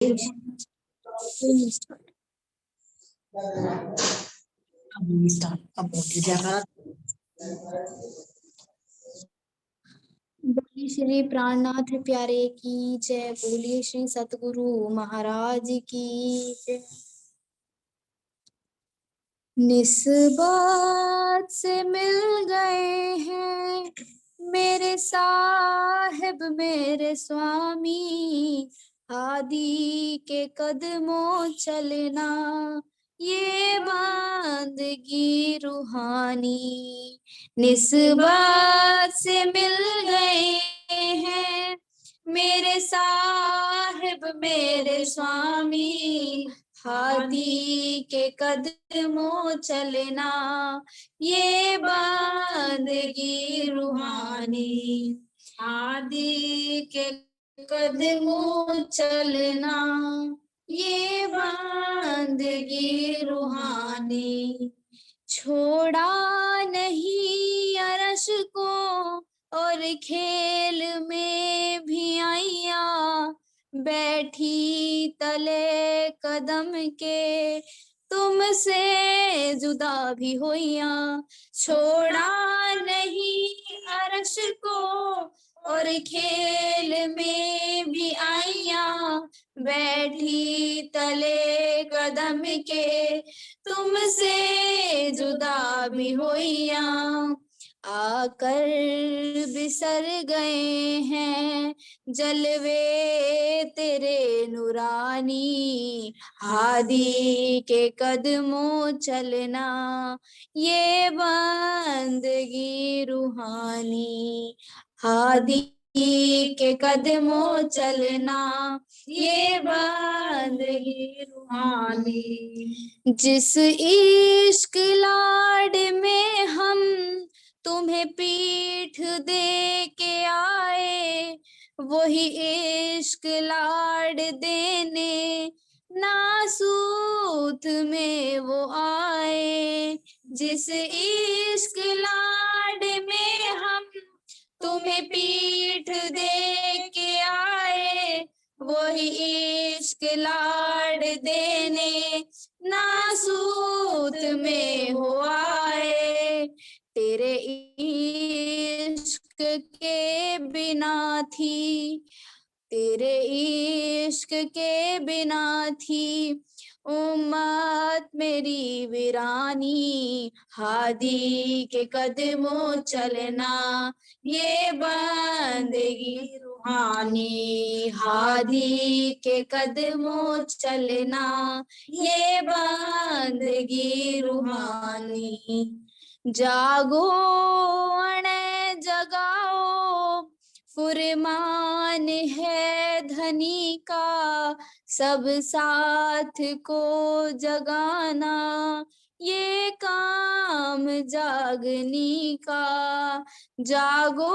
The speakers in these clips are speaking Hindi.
अब बोलिए जरा। बोलिए श्री प्राणनाथ प्यारे की जय। बोलिए श्री सतगुरु महाराज की जय। निस्बात से मिल गए हैं मेरे साहिब मेरे स्वामी, आदि के कदमों चलना ये बंदगी रूहानी। निस्बात से मिल गए हैं मेरे साहिब मेरे स्वामी, हादी के कदमों चलना ये बंदगी रूहानी। हादी के कदमों चलना ये बंदगी रूहानी। छोड़ा नहीं अरश को और खेल में भी आइया, बैठी तले कदम के तुमसे जुदा भी होइया। छोड़ा नहीं अरश को और खेल में भी आइया, बैठी तले कदम के तुमसे जुदा भी होइया। आकर बिसर गए हैं जलवे तेरे नूरानी, हादी के कदमों चलना ये बंदगी रूहानी। हादी के कदमों चलना ये बंदगी रूहानी। जिस इश्क लाड में हम तुम्हें पीठ दे के आए, वही इश्क लाड देने नासूत में वो आए। जिस इश्क लाड में हम तुम्हें पीठ दे के आए, वही इश्क लाड देने नासूत में हो आए। तेरे इश्क के बिना थी, तेरे इश्क के बिना थी उम्मत मेरी वीरानी। हादी के कदमों चलना ये बंदगी रूहानी। हादी के कदमों चलना ये बंदगी रूहानी। जागो अणे जगाओ फुरमान है धनी का, सब साथ को जगाना ये काम जागनी का। जागो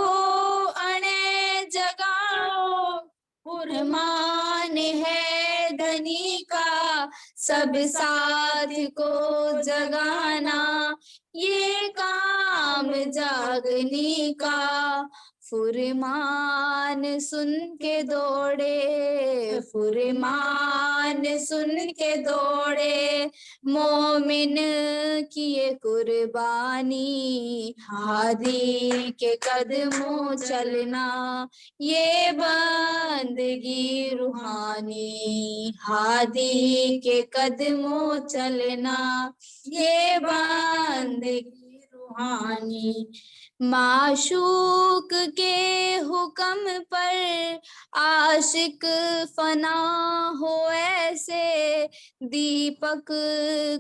अणे जगाओ फुरमान है धनी का, सब साथ को जगाना ये काम जागनी का। फुरमान सुन के दौड़े, फुरमान सुन के दौड़े मोमिन किए कुर्बानी। हादी के कदमों चलना ये बंदगी रूहानी। हादी के कदमों चलना ये बंदगी रूहानी। माशूक के हुक्म पर आशिक फना हो ऐसे, दीपक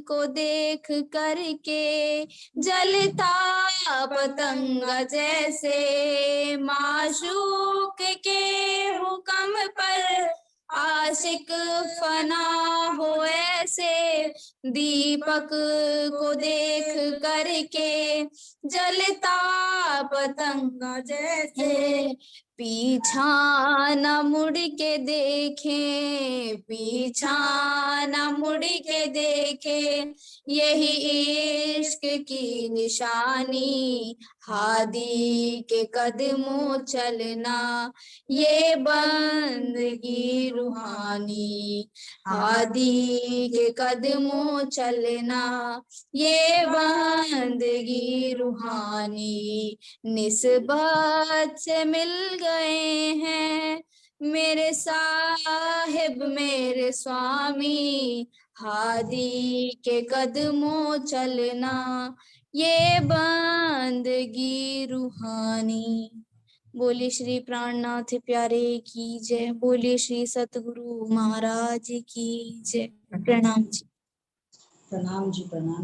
को देख करके जलता पतंग जैसे। माशूक के हुक्म पर आशिक फना हो ऐसे, दीपक को देख करके जलता पतंग जैसे। पीछा न मुड़ के देखे, पीछा न मुड़ के देखे, यही इश्क की निशानी, हादी के कदमों चलना, ये बंदगी रूहानी, हादी के कदमों चलना, ये बंदगी रूहानी। निस्बत से मिल गए हैं मेरे साहिब मेरे स्वामी, हादी के कदमों चलना, ये बंदगी रूहानी। बोलिए श्री प्राणनाथ प्यारे की जय, बोलिए श्री सतगुरु महाराज की जय। प्रणाम जी। प्रणाम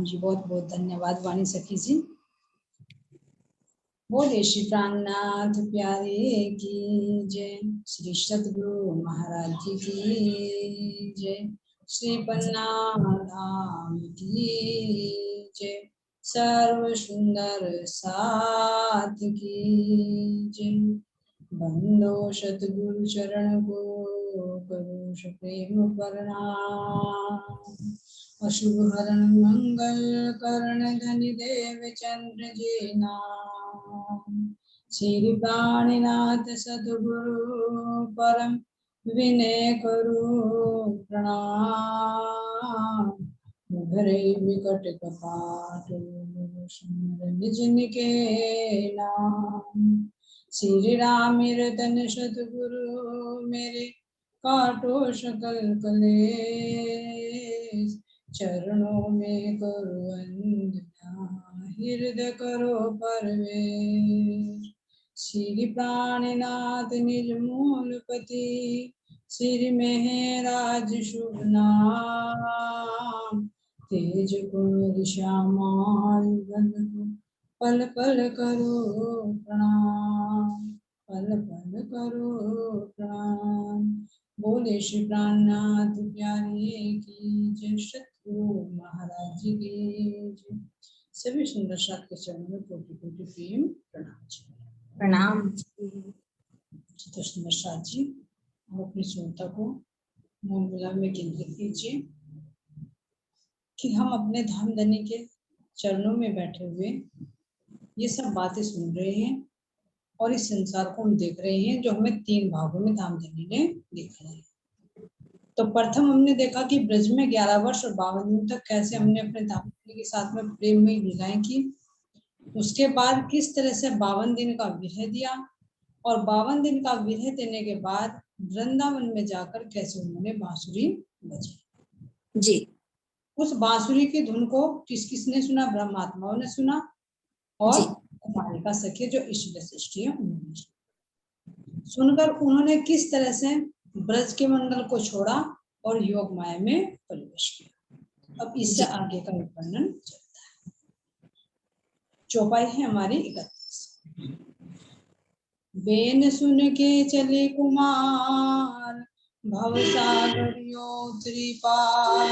जी, बहुत बहुत धन्यवाद वाणी सखी जी। बोले श्री प्राणनाथ प्यारे की जय, श्री सतगुरु महाराज जी की जय, श्री पन्ना धाम की जय, सर्व सुंदर साथ की जय। बंदो सतगुरु चरण को करोष प्रेम प्रणाम, अशुभ हरण मंगल करण धनि देव चंद्र जी नाम। श्री प्राणनाथ सतगुरु परम विनय करो प्रणाम, उभरे विकट कपाट निज निके नाम। श्री राम रतन सतगुरु मेरे काटो सकल कलेश, चरणों में करो वंदना हृदय करो परवेश। श्री प्राणनाथ निज मूलपति, श्री मेहराज शुभ नाम, तेज कुंवर श्यामा पल पल करो प्रणाम, पल पल करो प्रणाम। बोले श्री प्राणनाथ प्यारे की जय, सतगुरु महाराज जी की जय। सभी सुंदर साथ के चरणों में कोटि कोटि प्रेम प्रणाम जी। प्रणाम। तो सुंदर साथ जी, हम अपनी सुनता को मौन गुलाम में केंद्रित कीजिए कि हम अपने धाम धनी के चरणों में बैठे हुए ये सब बातें सुन रहे हैं और इस संसार को हम देख रहे हैं जो हमें 3 भागों में धाम धनी ने दिखाया है। तो प्रथम हमने देखा कि ब्रज में 11 वर्ष और 52 दिन तक कैसे हमने अपने धाम धनी के साथ में प्रेम में लीलाएं की। उसके बाद किस तरह से 52 दिन का विरह दिया और 52 दिन का विरह देने के बाद वृंदावन में जाकर कैसे उन्होंने बांसुरी बजाई जी। उस बांसुरी की धुन को किस किसने सुना? ब्रह्मात्माओं ने सुना और कुमारिका सखी जो ईश्वर सृष्टि है उन्होंने सुनकर उन्होंने किस तरह से ब्रज के मंडल को छोड़ा और योग माया में प्रवेश किया। अब इससे आगे का वर्णन चलता है। चौपाई है हमारी 31। बेन सुन के चले कुमार, भवसागरियो उतरी पार,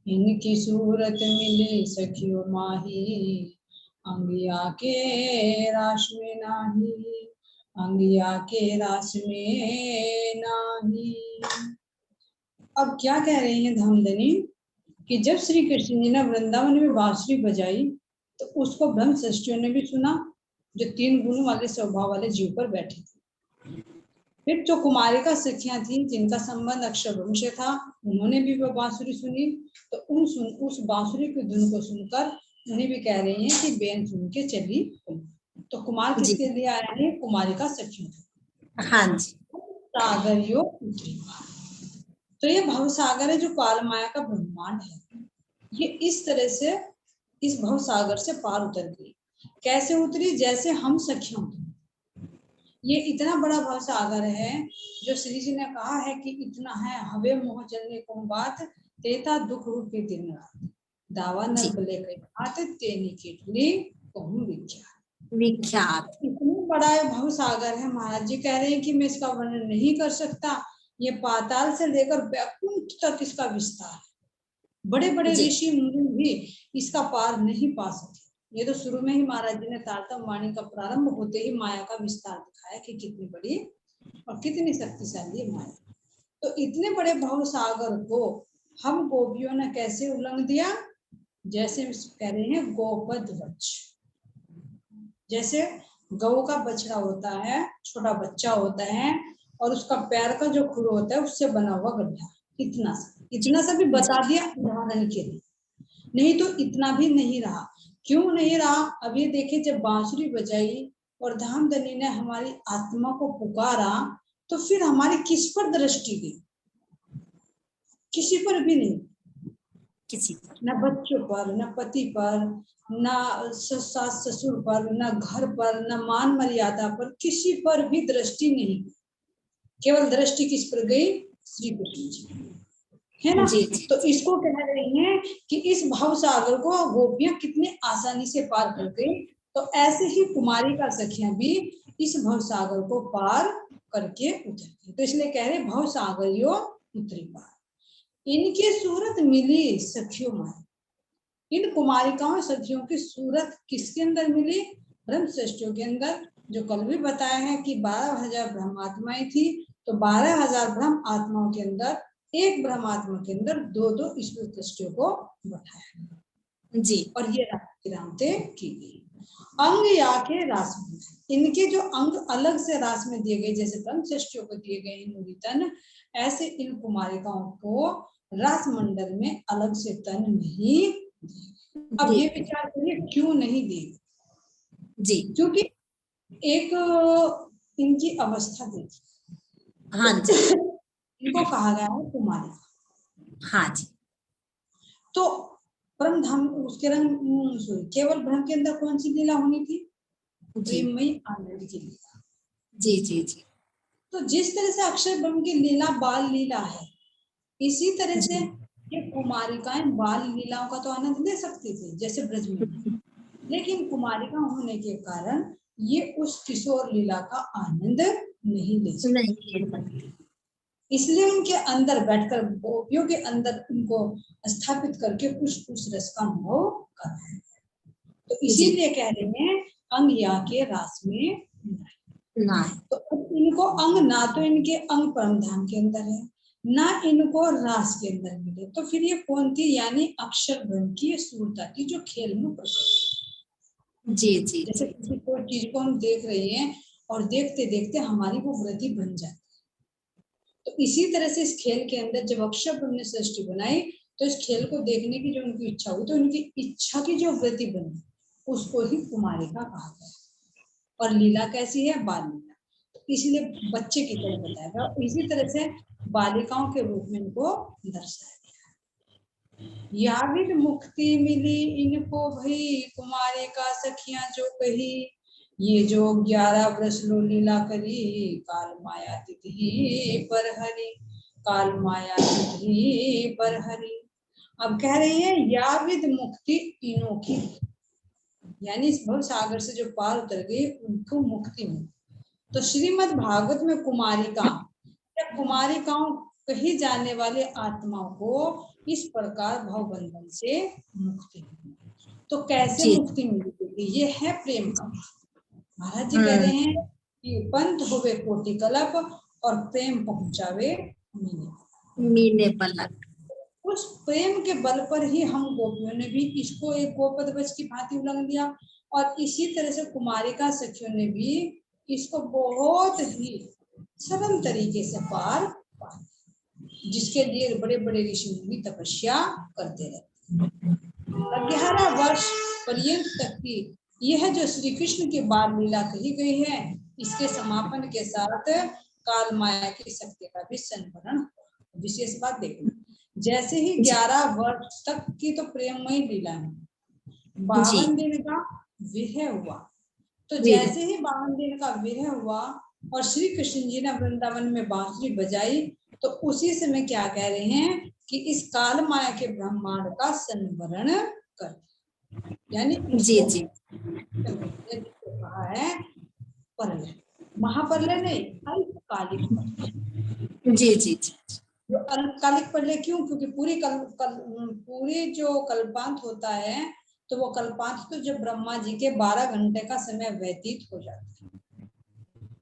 इनकी सूरत मिले सखियो माही, अंगिया के राश में नाही, अंगिया के रास में नाही। अब क्या कह रहे हैं धामधनी कि जब श्री कृष्ण जी ने वृंदावन में बांसुरी बजाई तो उसको ब्रह्म सृष्टियों ने भी सुना जो 3 गुण वाले स्वभाव वाले जीव पर बैठे थे। फिर जो कुमारिका सखियां थी जिनका संबंध अक्षरब्रह्म से था उन्होंने भी वो बांसुरी सुनी। तो उस बांसुरी की धुन को सुनकर उन्हें भी कह रही हैं कि बेन सुन के चली। तो कुमार किसके लिए आया है? कुमारिका सखियों के। हाँ जी। सागरियो उतरी पार, तो ये भव सागर है जो काल माया का ब्रह्मांड है। ये इस तरह से इस भव सागर से पार उतर गई। कैसे उतरी? जैसे हम सखियों उतरी। ये इतना बड़ा भव सागर है जो श्री जी ने कहा है कि इतना है हवे मोह जलने को बात, तेता दुख रूपी दिन रात, दावा नर बले कई हाथ तेनी केटली कहूं विख्यात। इतना बड़ा भव सागर है। महाराज जी कह रहे हैं कि मैं इसका वर्णन नहीं कर सकता। ये पाताल से लेकर वैकुंठ तक इसका विस्तार है। बड़े बड़े ऋषि मुनि भी इसका पार नहीं पा सके। ये तो शुरू में ही महाराज जी ने तारतम वाणी का प्रारंभ होते ही माया का विस्तार दिखाया कि कितनी बड़ी और कितनी शक्तिशाली है माया। तो इतने बड़े भव सागर को हम गोपियों ने कैसे उल्लंघ दिया? जैसे कह रहे हैं गोपद वच, जैसे गऊ का बछड़ा होता है, छोटा बच्चा होता है, और उसका पैर का जो खुर होता है उससे बना हुआ गड्ढा, इतना सा भी बता दिया उदाहरण के लिए। नहीं तो इतना भी नहीं रहा। क्यों नहीं रहा? अब ये देखिए, जब बांसुरी बजाई और धामधनी ने हमारी आत्मा को पुकारा, तो फिर हमारी किस पर दृष्टि गई? किसी पर भी नहीं, किसी पर, न बच्चों पर, न पति पर, न सास ससुर पर, न घर पर, न मान मर्यादा पर, किसी पर भी दृष्टि नहीं। केवल दृष्टि किस पर गई? श्री कृष्ण जी, है ना? जी, जी। तो इसको कह रही हैं कि इस भव सागर को गोपियां कितने आसानी से पार कर गई। तो ऐसे ही कुमारी का सखियां भी इस भव सागर को पार करके उतरती। तो इसलिए कह रहे भव सागर यो उतरी पार। इनकी सूरत मिली सखियों में। इन कुमारिकाओं सखियों की सूरत किसके अंदर मिली? ब्रह्म श्रेष्ठियों के अंदर। जो कल भी बताया है कि 12,000 ब्रह्मात्माएं थी, तो 12,000 ब्रह्म आत्माओं के अंदर एक ब्रह्मात्मा के अंदर दो दो ईश्वर दृष्टियों को बैठाया जी। और ये रामते की गई। अंग या के रास में, इनके जो अंग अलग से रास में दिए गए, जैसे ब्रह्म श्रेष्ठियों को दिए गए नुरी तन, ऐसे इन कुमारिकाओं को रास मंडल में अलग से तन नहीं दिए। अब ये विचार करिए क्यों नहीं दिए? जी, क्योंकि एक इनकी अवस्था देखिए। हाँ जी, इनको कहा गया है कुमारी। हाँ जी। तो ब्रह्म धाम उसके रंग केवल ब्रह्म के अंदर कौन सी लीला होनी थी? प्रेममयी आनंद की लीला। जी जी जी। तो जिस तरह से अक्षर ब्रह्म की लीला बाल लीला है, इसी तरह से ये कुमारिकाएं बाल लीलाओं का तो आनंद ले सकती थी जैसे ब्रज में, लेकिन कुमारिका होने के कारण ये उस किशोर लीला का आनंद नहीं ले सकती। इसलिए उनके अंदर बैठकर गोपियों के अंदर उनको स्थापित करके उस रस का अनुभव कर रहे हैं। तो इसीलिए कह रहे हैं अंग या के रास में ना। तो अब इनको अंग ना तो इनके अंग परम धाम के अंदर है, ना इनको रास के अंदर मिले, तो फिर ये कौन थी? यानी अक्षर ब्रह्म की सूरता की जो खेल में प्रकट। जी जी। जैसे किसी कोई चीज को हम देख रहे हैं और देखते देखते हमारी वो वृत्ति बन जाती है, तो इसी तरह से इस खेल के अंदर जब अक्षर ब्रह्म ने सृष्टि बनाई, तो इस खेल को देखने की जो उनकी इच्छा हुई, तो उनकी इच्छा की जो वृत्ति बनी उसको ही कुमारिका कहा गया। और लीला कैसी है? बाल लीला। तो इसलिए बच्चे की तरह बताया गया, इसी तरह से बालिकाओं के रूप में इनको दर्शाया गया। याविद मुक्ति मिली इनको भई, कुमारिका सखियां जो कही, ये जो 11 वर्ष लो लीला करी, काल माया तिथि पर हरि, काल माया तिथि पर हरि। अब कह रहे हैं याविद मुक्ति इनों की, यानी इस भव सागर से जो पार उतर गए उनको मुक्ति मिली। तो श्रीमद् भागवत में कुमारिका या कुमारिकाओं कही जाने वाले आत्माओं को इस प्रकार भव बंधन से मुक्ति मिली। तो कैसे मुक्ति मिलेगी? ये है प्रेम का। महाराज जी कह रहे हैं कि पंथ होवे कोटि कलप और प्रेम पहुंचावे मीने पलक। उस प्रेम के बल पर ही हम गोपियों ने भी इसको एक गोपद वच की भांति उल्लंघ दिया, और इसी तरह से कुमारिका सखियों ने भी इसको बहुत ही सरल तरीके से पार पाया, जिसके लिए बड़े बड़े ऋषि मुनि तपस्या करते रहते। 11 वर्ष पर्यंत तक की यह जो श्री कृष्ण की बाल लीला कही गई है, इसके समापन के साथ काल माया की शक्ति का भी संवरण। विशेष बात देखो, जैसे ही 11 वर्ष तक की तो प्रेममयी लीला है, 52 दिन का विरह हुआ, तो जैसे ही 52 दिन का विरह हुआ और श्री कृष्ण जी ने वृंदावन में बांसुरी बजाई, तो उसी समय क्या कह रहे हैं कि इस काल माया के ब्रह्मांड का संवरण कर, यानी जी जी कहा है परलय, महाप्रलय नहीं, अल्पकालिक। जी जी जी। जो अल्पकालिक प्रलय क्यों? क्योंकि पूरी जो कल्पांत होता है तो वो कल्पांत तो जब ब्रह्मा जी के 12 घंटे का समय व्यतीत हो जाता है,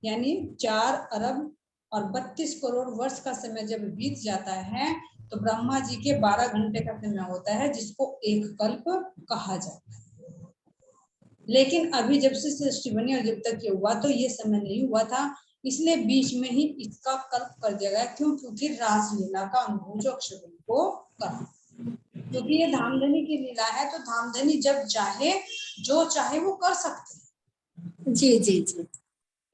यानी 4 अरब और 32 करोड़ वर्ष का समय जब बीत जाता है तो ब्रह्मा जी के 12 घंटे का समय होता है, जिसको एक कल्प कहा जाता है। लेकिन अभी जब से सृष्टि बनी और जब तक ये हुआ तो ये समय नहीं हुआ था, इसलिए बीच में ही इसका कल्प कर दिया गया। क्यों? क्योंकि रासलीला का अनुभव जो अक्षय को करा, क्योंकि ये धामधनी की लीला है, तो धामधनी जब चाहे जो चाहे वो कर सकते हैं। जी जी जी।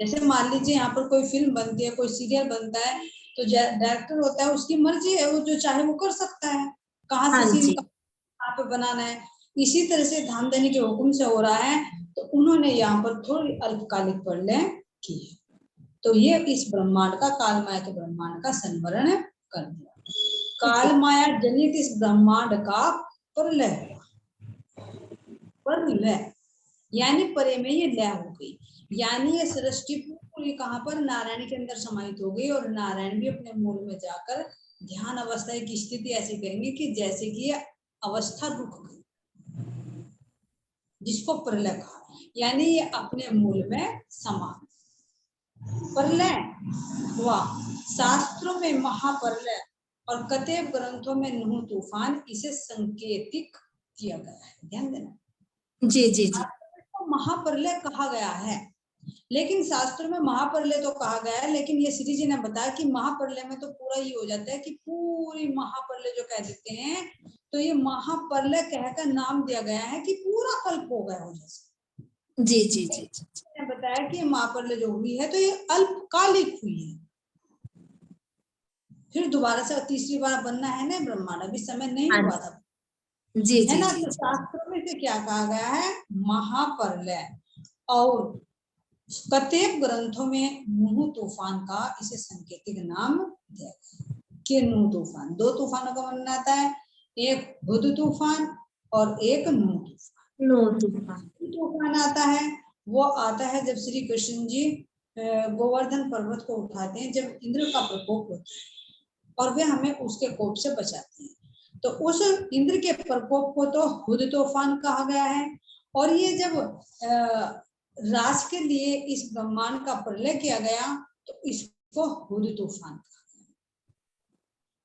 जैसे मान लीजिए यहाँ पर कोई फिल्म बनती है, कोई सीरियल बनता है, तो डायरेक्टर होता है, उसकी मर्जी है, वो जो चाहे वो कर सकता है, कहाँ से सीन कहाँ पे बनाना है। इसी तरह से धामधनी के हुक्म से हो रहा है, तो उन्होंने यहाँ पर थोड़ी अल्पकालिक प्रलय की है। तो ये इस ब्रह्मांड का, काल माया के ब्रह्मांड का संवरण कर दिया। काल माया जनित इस ब्रह्मांड का प्रलय, प्रलय यानी परे में ये लय हो गई, यानी ये सृष्टि पूरी कहाँ पर, नारायण के अंदर समाहित हो गई। और नारायण भी अपने मूल में जाकर ध्यान अवस्था की स्थिति ऐसी कहेंगे कि जैसे कि ये अवस्था रुक गई, जिसको प्रलय कहा, यानी ये अपने मूल में समा। प्रलय हुआ शास्त्रों में महाप्रलय और कतेब ग्रंथों में नूह तूफान, इसे संकेतिक किया गया है, ध्यान देना। जी जी जी। तो महाप्रलय कहा गया है, लेकिन शास्त्रों में महाप्रलय तो कहा गया है, लेकिन ये श्री जी ने बताया कि महाप्रलय में तो पूरा ये हो जाता है कि पूरी महाप्रलय जो कह देते हैं, तो ये महाप्रलय कहकर नाम दिया गया है कि पूरा कल्प हो गया हो जैसे। जी जी जी जी। ने बताया कि महाप्रलय जो हुई है तो ये अल्पकालिक हुई है, फिर दोबारा से तीसरी बार बनना है ना ब्रह्मांड, अभी समय नहीं हुआ था। जी है जी ना? जी। तो शास्त्रों में से क्या कहा गया है? महाप्रलय। और कतेक ग्रंथों में नूह तूफान का इसे सांकेतिक नाम दिया गया कि नूह तूफान, 2 तूफानों का वर्णन आता है, एक हुद तूफान और एक नूह तूफान। नूह तूफान तूफान आता है, वो आता है जब श्री कृष्ण जी गोवर्धन पर्वत को उठाते हैं, जब इंद्र का प्रकोप होता है और वे हमें उसके कोप से बचाते हैं, तो उस इंद्र के प्रकोप को तो हुद तूफान कहा गया है। और ये जब राज के लिए इस ब्रह्मांड का प्रलय किया गया तो इसको हुद तूफान कहा गया,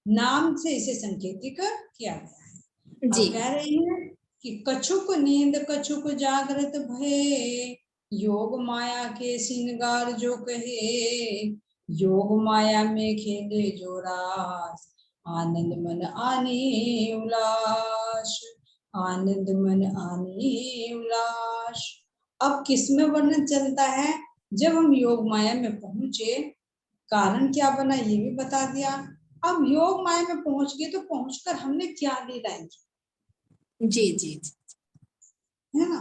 नाम से इसे संकेतिक किया गया है। जी। अब कह रही है कि कछुक नींद कछुक जागृत भये, योग माया के सिंगार जो कहे, योग माया में खेले जो रास, आनंद मन आने उल्लास, आनंद मन आने उल्लास। अब किसमें वर्णन चलता है? जब हम योग माया में पहुंचे, कारण क्या बना ये भी बता दिया। अब योग माया में पहुंच गए तो पहुंचकर हमने क्या लीलाएं की, जी जी जी। है ना?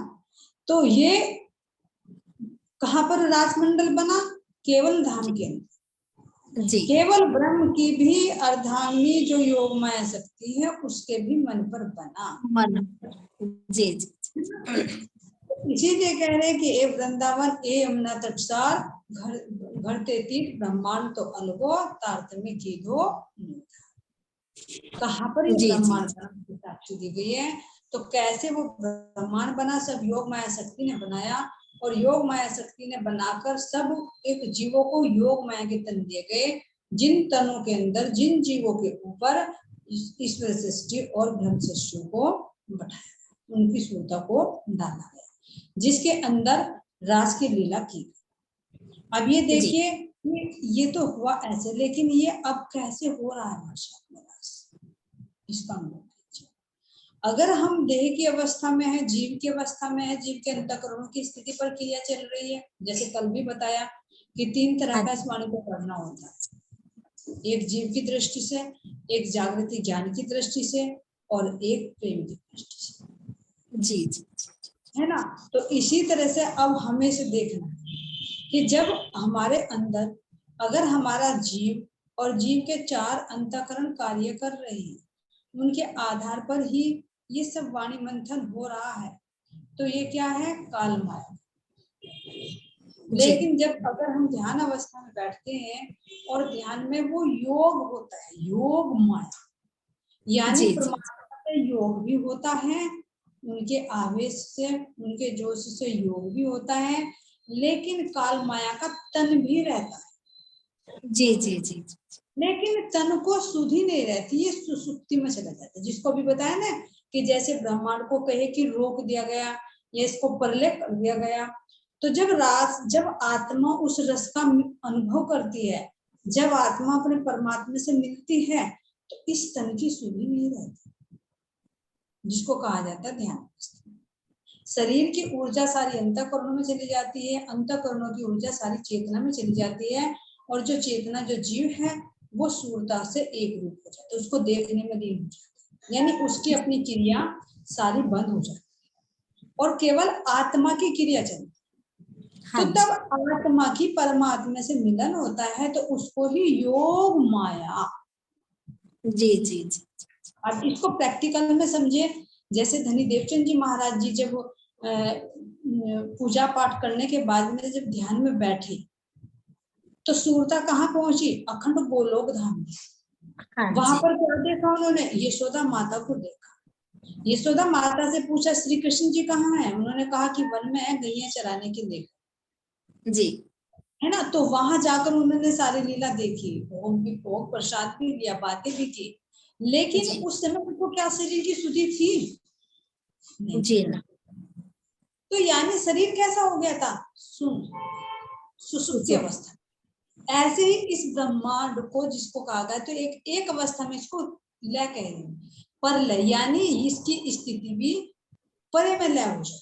तो ये कहाँ पर राजमंडल बना? केवल धाम के अंदर। जी। केवल ब्रह्म की भी अर्धांगी जो योग माया शक्ति है उसके भी मन पर बना। मन। जी जी। इसीलिए कह रहे हैं कि ए वृंदावन ए यमुना तटसार, घर ते तीर्थ ब्रह्मांड तो अलगो, तारतम्य की दो। कहाँ पर ये ब्रह्मांड की साक्षी दी गई है, तो कैसे वो ब्रह्मांड बना? सब योग माया शक्ति ने बनाया, और योग माया शक्ति ने बनाकर सब एक जीवों को योग माया के तन दिए गए, जिन तनों के अंदर जिन जीवों के ऊपर ईश्वर सृष्टि और ब्रह्म सृष्टि को बैठाया, उनकी सूरता को डाला गया, जिसके अंदर रास की लीला की। अब ये देखिए ये तो हुआ ऐसे, लेकिन ये अब कैसे हो रहा है हमारे साथ में रास, इसका अनुभव कीजिए। अगर हम देह की अवस्था में है, जीव की अवस्था में है, जीव के अंतःकरणों की स्थिति पर क्रिया चल रही है, जैसे कल भी बताया कि 3 तरह का इस वाणी को पढ़ना होता है, एक जीव की दृष्टि से, एक जागृति ज्ञान की दृष्टि से, और एक प्रेम की दृष्टि से। जी जी। है ना? तो इसी तरह से अब हमें से देखना कि जब हमारे अंदर अगर हमारा जीव और जीव के 4 अंतःकरण कार्य कर रहे हैं, उनके आधार पर ही ये सब वाणी मंथन हो रहा है, तो ये क्या है? काल माया। लेकिन जब अगर हम ध्यान अवस्था में बैठते हैं और ध्यान में वो योग होता है, योग माया, यानी परमात्मा का योग भी होता है, उनके आवेश से, उनके जोश से योग भी होता है, लेकिन काल माया का तन भी रहता है। जी जी जी लेकिन तन को सुधि नहीं रहती, ये सुसुप्ति में चला जाता है। जिसको भी बताया ना कि जैसे ब्रह्मांड को कहे कि रोक दिया गया या इसको परले कर दिया गया, तो जब आत्मा उस रस का अनुभव करती है, जब आत्मा अपने परमात्मा से मिलती है, तो इस तन की सुधि नहीं रहती, जिसको कहा जाता है ध्यान। शरीर की ऊर्जा सारी अंतःकरणों में चली जाती है, अंतःकरणों की ऊर्जा सारी चेतना में चली जाती है, और जो चेतना, जो जीव है, वो सूरता से एक रूप हो जाता है, उसको देखने में लीन हो जाता है, यानी उसकी अपनी क्रिया सारी बंद हो जाती है और केवल आत्मा की क्रिया चलती है। तो तब आत्मा की परमात्मा से मिलन होता है, तो उसको ही योग माया। जी जी जी। अब इसको प्रैक्टिकल में समझिए, जैसे धनी देवचंद जी महाराज जी जब पूजा पाठ करने के बाद में जब ध्यान में बैठे, तो सूरता कहाँ पहुंची? अखंड गोलोक धाम में। वहां पर क्या देखा उन्होंने? यशोदा माता को देखा। यशोदा माता से पूछा श्री कृष्ण जी कहाँ है? उन्होंने कहा कि वन में है, गैया चराने के लिए जी, है ना। तो वहां जाकर उन्होंने सारी लीला देखी, भोग भी, भोग प्रसाद भी लिया, बातें भी की, लेकिन उस समय उनको क्या शरीर की सुधि थी? नहीं। जी ना। तो यानी शरीर कैसा हो गया था? सुसुप्ति अवस्था। ऐसे ही इस ब्रह्मांड को जिसको कहा गया, तो एक अवस्था में इसको लय कह रहे हैं, पर लय यानी इसकी स्थिति भी परे में लय हो जाए,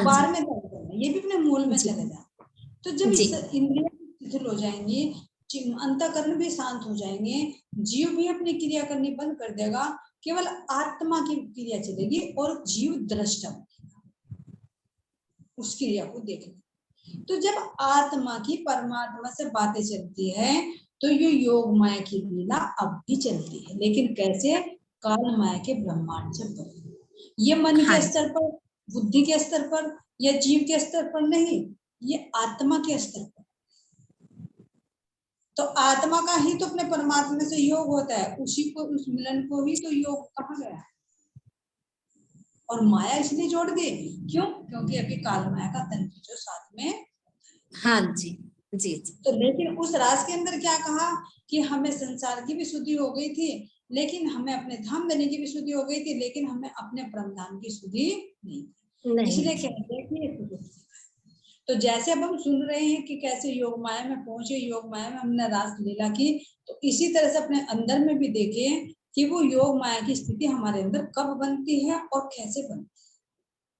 पार में लय करना, ये भी अपने मूल में चले जाए। तो जब इस इंद्रिय शिथिल हो जाएंगी, अंतःकरण भी शांत हो जाएंगे, जीव भी अपनी क्रिया करनी बंद कर देगा, केवल आत्मा की क्रिया चलेगी और जीव दृष्टा उस क्रिया को देखने। तो जब आत्मा की परमात्मा से बातें चलती है, तो ये योग माया की लीला अब भी चलती है, लेकिन कैसे? काल माया के ब्रह्मांड से परे। ये मन के स्तर पर, बुद्धि के स्तर पर या जीव के स्तर पर नहीं, ये आत्मा के स्तर पर। तो आत्मा का ही तो अपने परमात्मा से योग होता है, उसी को, उस मिलन को ही तो योग कहा गया है। और माया इसलिए जोड़ दी, क्यों? क्योंकि अभी काल माया का तंत्र जो साथ में। हाँ जी जी जी। तो लेकिन उस राज के अंदर क्या कहा कि हमें संसार की भी शुद्धि हो गई थी, लेकिन हमें अपने धाम देने की भी शुद्धि हो गई थी, लेकिन हमें अपने परम धाम की शुद्धि नहीं। इसलिए कहते हैं कि ये। तो जैसे अब हम सुन रहे हैं कि कैसे योग माया में पहुंचे, योग माया में हमने रास लीला की, तो इसी तरह से अपने अंदर में भी देखें कि वो योग माया की स्थिति हमारे अंदर कब बनती है और कैसे बनती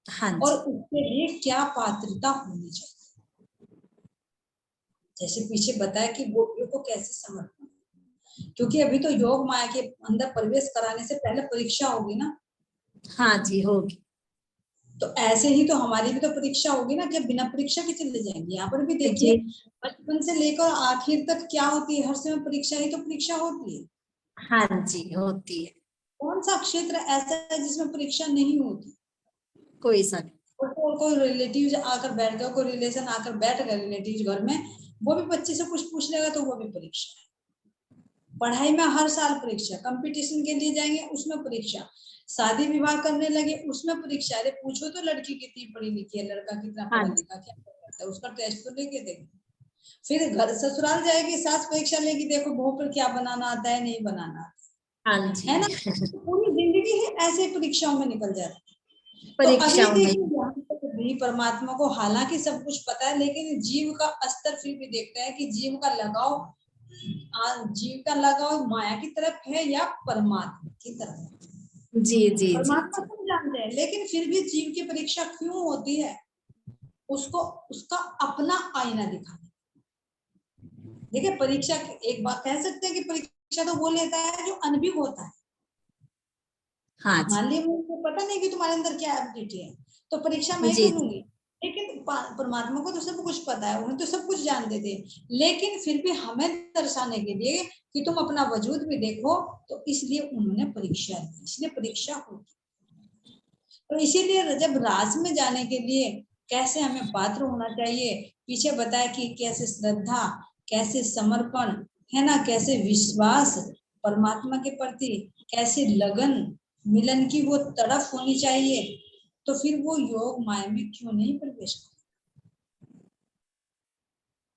है, और उसके लिए क्या पात्रता होनी चाहिए। जैसे पीछे बताया कि गोपियों को कैसे समर्पण, क्योंकि अभी तो योग माया के अंदर प्रवेश कराने से पहले परीक्षा होगी ना। हाँ जी होगी। तो ऐसे ही तो हमारी भी तो परीक्षा होगी ना, कि बिना परीक्षा के चले जाएंगे। यहाँ पर भी देखिए, बचपन से लेकर आखिर तक क्या होती है? हर समय परीक्षा ही तो परीक्षा होती है। हाँ जी होती है। कौन सा क्षेत्र ऐसा है जिसमें परीक्षा नहीं होती? कोई सा नहीं। कोई रिलेटिव आकर बैठ गया, कोई रिलेशन आकर बैठ गया रिलेटिव घर में, वो भी बच्चे से कुछ पूछ लेगा तो वो भी परीक्षा है। पढ़ाई में हर साल परीक्षा, कंपटीशन के लिए जाएंगे उसमें परीक्षा, शादी विवाह करने लगे उसमें परीक्षा। अरे पूछो तो लड़की कितनी पढ़ी लिखी है, लड़का कितना पढ़ा लिखा, क्या करता है, उसका टेस्ट तो लेके देंगे। फिर घर ससुराल जाएगी, सास परीक्षा लेगी, देखो बहू पर क्या बनाना आता है, नहीं बनाना आता है ना। पूरी जिंदगी ही ऐसे परीक्षाओं में निकल जाती है। तो अभी देखिए परमात्मा को हालांकि सब कुछ पता है, लेकिन जीव का स्तर फिर भी देखता है कि जीव का लगाव माया की तरफ है या परमात्मा की तरफ। जी जी परमात्मा सब जानते हैं, लेकिन फिर भी जीव की परीक्षा क्यों होती है? उसको उसका अपना आईना दिखाना। देखिए परीक्षा, एक बात कह सकते हैं कि परीक्षा तो वो लेता है जो अनभिज्ञ होता है। मान लीजिए मुझे पता नहीं कि तुम्हारे अंदर क्या एबिलिटी है, तो परीक्षा मैं क्यों लूंगी? लेकिन परमात्मा को तो सब कुछ पता है, उन्हें तो सब कुछ जानते थे, लेकिन फिर भी हमें दर्शाने के लिए कि तुम अपना वजूद भी देखो, तो इसलिए उन्होंने परीक्षा दी, इसलिए परीक्षा होगी। तो इसीलिए जब राज में जाने के लिए कैसे हमें पात्र होना चाहिए, पीछे बताया कि कैसे श्रद्धा, कैसे समर्पण है ना, कैसे विश्वास परमात्मा के प्रति, कैसे लगन, मिलन की वो तड़प होनी चाहिए, तो फिर वो योग माया में क्यों नहीं प्रवेश कर।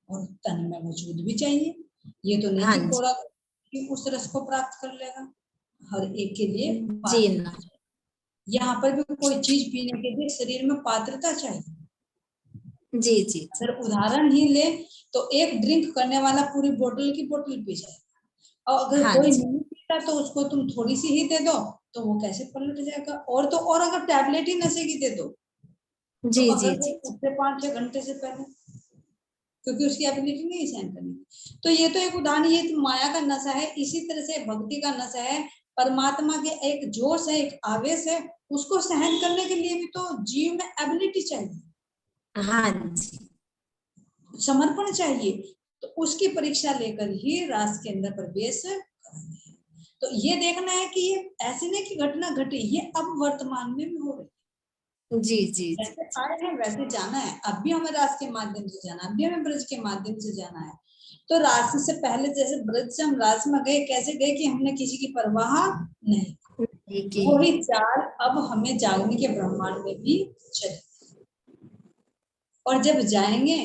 और तन में वजूद भी चाहिए, ये तो नहीं हाँ कि जी। कोड़ा कि उस रस को प्राप्त कर लेगा। हर एक के लिए जी पात्रता ना। चाहिए। यहाँ पर भी कोई चीज पीने के लिए शरीर में पात्रता चाहिए। जी जी जी। अगर उदाहरण ही ले तो एक ड्रिंक करने वाला पूरी बोतल की बोतल पी जाए, और अगर हाँ कोई जी। नहीं पीता तो उसको तुम थोड़ी सी ही दे दो तो वो कैसे पलट जाएगा। और तो और अगर टैबलेट ही नशे की दे दो तो जी जी अगर वो जी। उससे 5-6 घंटे से पहले, क्योंकि उसकी एबिलिटी नहीं सहन करने की। तो ये तो एक उदाहरण, ये तो माया का नशा है। इसी तरह से भक्ति का नशा है, परमात्मा के एक जोश है, एक आवेश है, उसको सहन करने के लिए भी तो जीव में एबिलिटी चाहिए, हाँ जी। समर्पण चाहिए। तो उसकी परीक्षा लेकर ही रास के अंदर प्रवेश कराते हैं। तो ये देखना है कि ये ऐसे नहीं कि घटना घटी, ये अब वर्तमान में भी हो रही है। जी जी जी। जैसे आए हैं वैसे जाना है, अब भी हमें रास के माध्यम से जाना है, अब भी हमें ब्रज के माध्यम से जाना है। तो रास से पहले जैसे ब्रज से हम रास में गए, कैसे गए कि हमने किसी की परवाह नहीं, वही चाल अब हमें जागने के ब्रह्मांड में भी चले। और जब जाएंगे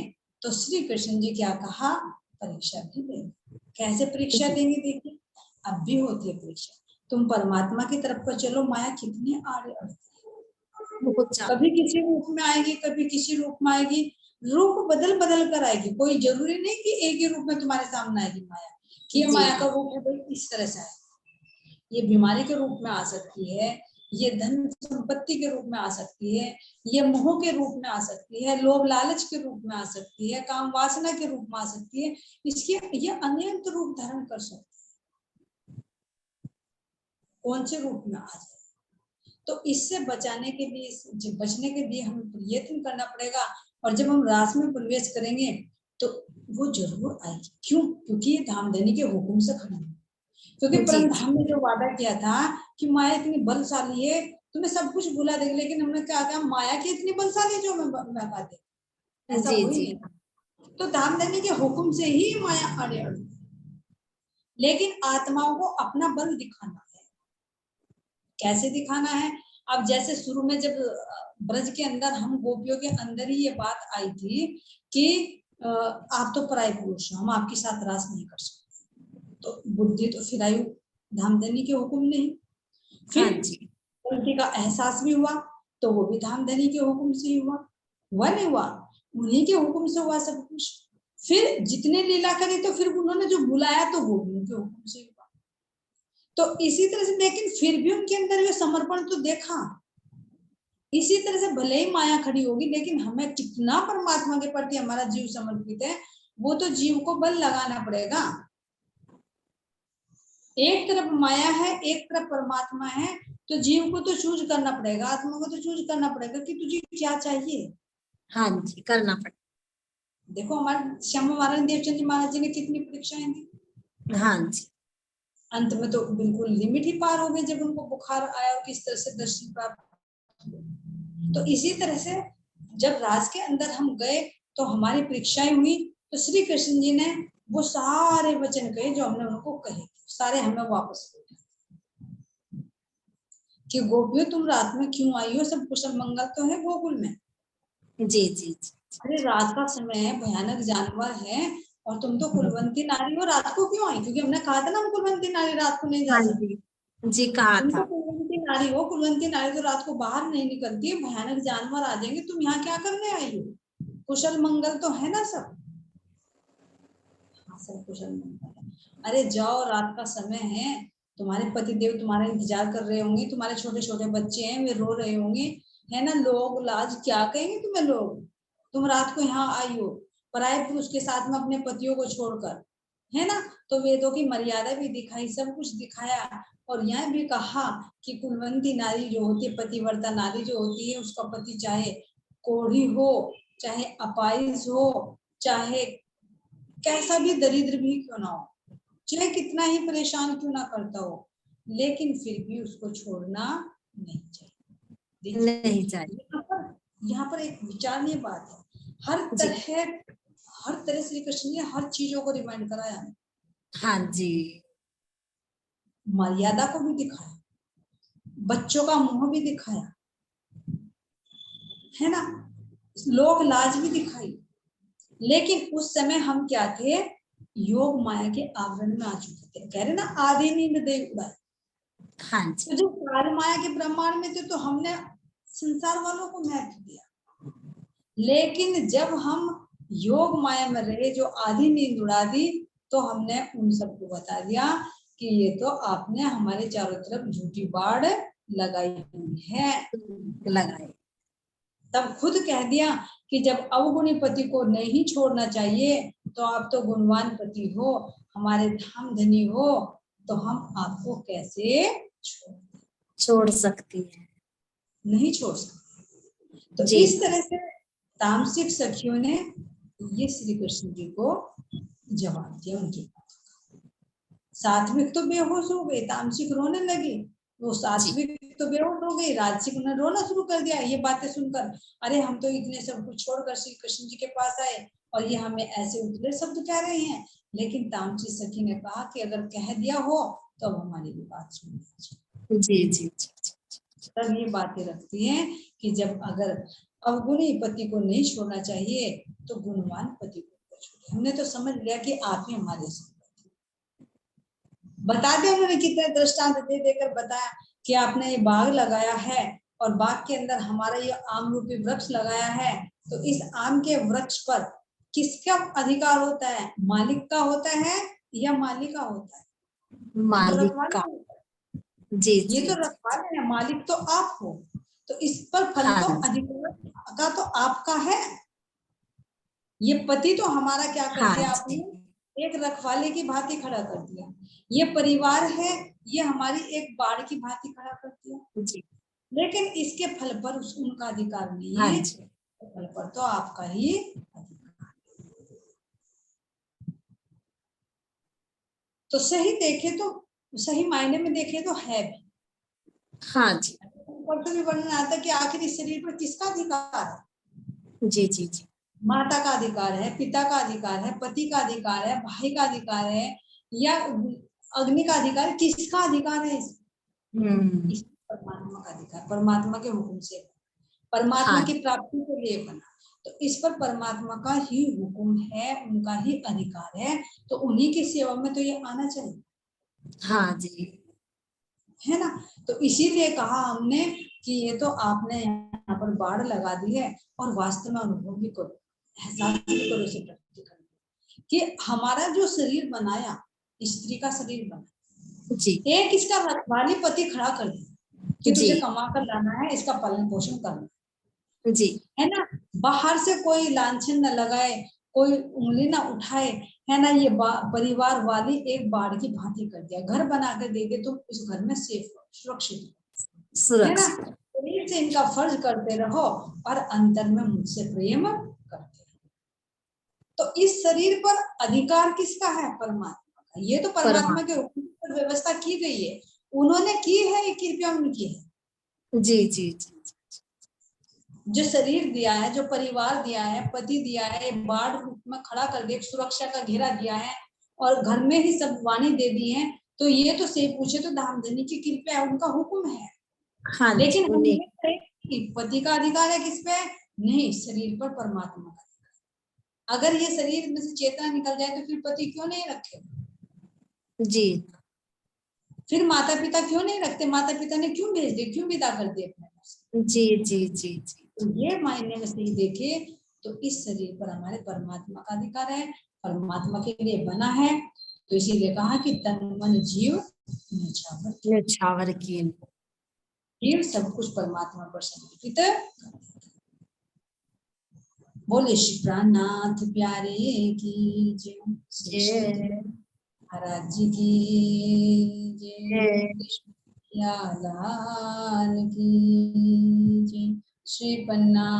तो श्री कृष्ण जी क्या कहा, परीक्षा भी देंगे। कैसे परीक्षा देंगे, देखिए अब भी होती है परीक्षा। तुम परमात्मा की तरफ को चलो, माया कितनी आड़े अड़ती है, कभी किसी रूप में आएगी, कभी किसी रूप में आएगी, रूप बदल बदल कर आएगी। कोई जरूरी नहीं कि एक ही रूप में तुम्हारे सामने आएगी माया, कि ये माया का रूप है भाई इस तरह से आए। ये बीमारी के रूप में आ सकती है, ये धन संपत्ति के रूप में आ सकती है, ये मोह के रूप में आ सकती है, लोभ लालच के रूप में आ सकती है, काम वासना के रूप में आ सकती है। इसके ये अनंत रूप धारण कर सकती है, कौन से रूप में आ जाए। तो इससे बचाने के लिए, बचने के लिए हमें प्रयत्न करना पड़ेगा। और जब हम रास में प्रवेश करेंगे तो वो जरूर आएगी। क्यों? क्योंकि ये धामधनी के हुक्म से खड़ी है। क्योंकि परम धाम ने जो वादा किया था कि माया इतनी बलशाली है, तुम्हें सब कुछ भुला देगी, लेकिन हमने क्या कहा, माया की इतनी बलशाली जो हमें बहका दे, ऐसा हो ही नहीं। तो धामधनी के हुक्म से ही माया अड़े अड़ी, लेकिन आत्माओं को अपना बल दिखाना है। कैसे दिखाना है? अब जैसे शुरू में जब ब्रज के अंदर हम गोपियों के अंदर ही ये बात आई थी कि आप तो पराय पुरुष हो, हम आपके साथ रास नहीं कर सकते। तो बुद्धि तो फिर आई धामधनी के हुक्म नहीं। फिर गलती का एहसास भी हुआ, तो वो भी धामधनी के हुक्म से ही हुआ। वह नहीं हुआ, उन्हीं के हुक्म से हुआ सब कुछ। फिर जितने लीला करी तो फिर उन्होंने जो बुलाया तो वो भी उनके हुक्म से हुआ। तो इसी तरह से, लेकिन फिर भी उनके अंदर ये समर्पण तो देखा। इसी तरह से भले ही माया खड़ी होगी, लेकिन हमें कितना परमात्मा के प्रति हमारा जीव समर्पित है, वो तो जीव को बल लगाना पड़ेगा। एक तरफ माया है, एक तरफ परमात्मा है, तो जीव को तो चूज करना पड़ेगा, आत्मा को तो चूज करना पड़ेगा कि तुझे क्या चाहिए। हाँ जी, करना पड़ेगा। देखो हमारे श्यामा महाराज देवचंद जी महाराज जी ने कितनी परीक्षाएं दी। हाँ जी। अंत में तो बिल्कुल लिमिट ही पार हो गई, जब उनको बुखार आया और किस तरह से दर्शन प्राप्त। तो इसी तरह से जब राज के अंदर हम गए तो हमारी परीक्षाएं हुई, तो श्री कृष्ण जी ने वो सारे वचन कहे जो हमने उनको कहे, सारे हमें वापस कि गोपियों तुम रात में क्यों आई हो, सब कुशल मंगल तो है गोकुल में। जी जी जी। अरे रात का समय है, भयानक जानवर है, और तुम तो कुलवंती नारी हो, रात को क्यों आई? क्योंकि हमने कहा था ना हम कुलवंती नारी रात को नहीं जा हाँ सकती। जी कहा तुम था। तो कुलवंती नारी हो, कुलवंती नारी तो रात को बाहर नहीं निकलती है, भयानक जानवर आ जाएंगे, तुम यहाँ क्या करने आई हो? कुशल मंगल तो है ना सब? हाँ सब कुशल मंगल है। अरे जाओ, रात का समय है, तुम्हारे पति देव तुम्हारा इंतजार कर रहे होंगे, तुम्हारे छोटे छोटे बच्चे हैं वे रो रहे होंगे, है ना। लोग लाज क्या कहेंगे तुम्हें लोग, तुम रात को यहाँ आई हो पराये पुरुष के साथ में अपने पतियों को छोड़कर, है ना। तो वेदों की मर्यादा भी दिखाई, सब कुछ दिखाया। और यह भी कहा कि कुलवंती नारी जो होती है, पतिव्रता नारी जो होती है, उसका पति चाहे कोढ़ी हो, चाहे अपाहिज हो, चाहे कैसा भी दरिद्र भी क्यों ना हो, चाहे कितना ही परेशान क्यों ना करता हो, लेकिन फिर भी उसको छोड़ना नहीं चाहिए। नहीं चाहिए। यहाँ पर एक विचारणीय बात है, हर तरह श्री कृष्ण ने हर चीजों को रिमाइंड कराया। हाँ जी। मर्यादा को भी दिखाया, बच्चों का मुंह भी दिखाया, है ना, लोक लाज भी दिखाई, लेकिन उस समय हम क्या थे, योग माया के आवरण में आ चुके थे। कह रहे ना आधी नींद दे उड़ाई। हाँ जी, तो जो काल माया के ब्रह्मांड में थे तो हमने संसार वालों को महत्व दिया, लेकिन जब हम योग माया में रहे, जो आधी नींद उड़ा दी, तो हमने उन सबको बता दिया कि ये तो आपने हमारे चारों तरफ झूठी बाढ़ लगाई हुई है। लगाए। तब खुद कह दिया कि जब अवगुणी पति को नहीं छोड़ना चाहिए, तो आप तो गुणवान पति हो, हमारे धाम धनी हो, तो हम आपको कैसे छोड़ सकती है। नहीं छोड़ सकते। तो जी इस तरह से तामसिक सखियों ने ये श्री कृष्ण जी को जवाब दिया उनकी बात। सात्विक तो बेहोश हो गई, तामसिक रोने लगी, वो सात्विक तो बेहोश हो गई, राजसिक ने रोना शुरू कर दिया ये बातें सुनकर। अरे हम तो इतने सब कुछ छोड़कर श्री कृष्ण जी के पास आए और ये हमें ऐसे उतले शब्द कह रहे हैं। लेकिन तामसिक सखी ने कहा कि अगर कह दिया हो तो अब हमारी भी बात सुनिए। जी जी जी। तब ये बातें रखती हैं कि जब अगर अवगुणी पति को नहीं छोड़ना चाहिए तो गुणवान पति को छोड़े। हमने तो समझ लिया कि आप ही हमारे साथ बता दिया। उन्होंने कितने दृष्टांत दे देकर बताया कि आपने ये बाग लगाया है और बाग के अंदर हमारा ये आम रूपी वृक्ष लगाया है, तो इस आम के वृक्ष पर किसका अधिकार होता है, मालिक का होता है या मालिक का होता है? मालिक का। जी ये जी तो रखवाले हैं, मालिक तो आप हो, तो इस पर फल तो अधिकार का तो आपका है। ये पति तो हमारा क्या कर दिया आपने, एक रखवाले की भांति खड़ा कर दिया। ये परिवार है, ये हमारी एक बाड़ की भांति खड़ा कर दिया जी। लेकिन इसके फल पर उनका अधिकार नहीं हाँ है, जी। फल पर तो आपका ही अधिकार। तो सही देखे तो, सही मायने में देखे तो है भी। हाँ जी। ऊपर तो भी वर्णन आता है कि आखिर इस शरीर पर किसका अधिकार है। जी जी जी। माता का अधिकार है, पिता का अधिकार है, पति का अधिकार है, भाई का अधिकार है, या अग्नि का अधिकार है, किसका अधिकार है? इस परमात्मा का अधिकार, परमात्मा के हुक्म से, परमात्मा हाँ। की प्राप्ति के लिए बना, तो इस पर परमात्मा का ही हुक्म है, उनका ही अधिकार है, तो उन्हीं की सेवा में तो ये आना चाहिए। हाँ जी, है ना। तो इसीलिए कहा हमने कि ये तो आपने यहाँ पर बाढ़ लगा दी है, और वास्तव में अनुभव भी करो, एहसास भी करो, इसे प्रकृति करो कि हमारा जो शरीर बनाया, स्त्री का शरीर बना जी। एक इसका रखवाली पति खड़ा कर दिया कि तुझे कमा कर लाना है, इसका पालन पोषण करना जी, है ना। बाहर से कोई लांछन न लगाए, कोई उंगली ना उठाए, है ना। ये परिवार वाली एक बाढ़ की भांति कर दिया, घर बना कर दे दे तो इस घर में सेफ सुरक्षित है ना। शरीर से इनका फर्ज करते रहो और अंतर में मुझसे प्रेम करते रहो। तो इस शरीर पर अधिकार किसका है? परमात्मा का। ये तो परमात्मा के हुक्म पर व्यवस्था की गई है, उन्होंने की है, ये कृपया उनकी है। जी जी जी। जो शरीर दिया है, जो परिवार दिया है, पति दिया है, बाढ़ रूप में खड़ा कर दे, सुरक्षा का घेरा दिया है और घर में ही सब वाणी दे दी है, तो ये तो से पूछे तो धामधनी की कृपा है, उनका हुक्म है। हाँ, लेकिन हम ये कहें पति का अधिकार है किस पे? नहीं, शरीर पर परमात्मा का अधिकार। अगर ये शरीर में से चेतना निकल जाए तो फिर पति क्यों नहीं रखे? जी। फिर माता पिता क्यों नहीं रखते? माता पिता ने क्यों भेज दिए, क्यों विदा कर दिए अपने घर से? जी जी जी जी। तो ये मायने में सही देखे तो इस शरीर पर हमारे परमात्मा का अधिकार है, परमात्मा के लिए बना है। तो इसीलिए कहा कि तन मन जीव न्यौछावर किए, जीव सब कुछ परमात्मा पर समर्पित। बोले श्री प्राणनाथ प्यारे की जय, महाराज जी की जय, लाल की जय, श्री पन्ना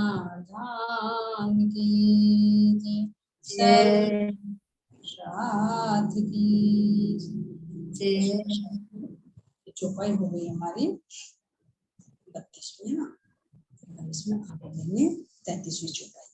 धाम की जय, सर्व की जय। चौपाई हो गई हमारी 32 में ना, इसमें आगे देंगे 33वीं चौपाई।